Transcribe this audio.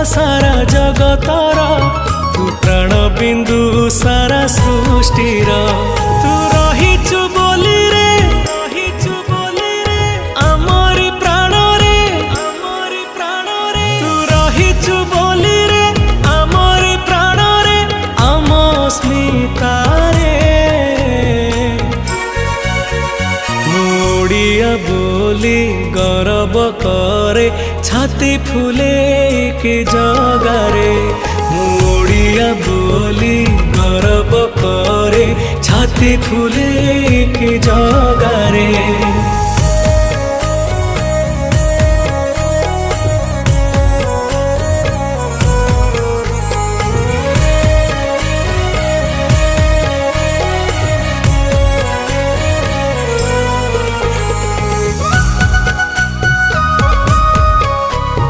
सारा जगतर तू प्राण बिंदु सारा सृष्टिर तू रहिचु बोली रे आमरी प्राण रे तू रहिचु बोली रे आमरी प्राण रे आम स्मिता रे ओडिया बोली गर्व करे छाती फुले के जगारे ओडिया बोली गर्व करे छाती फुले के जगारे।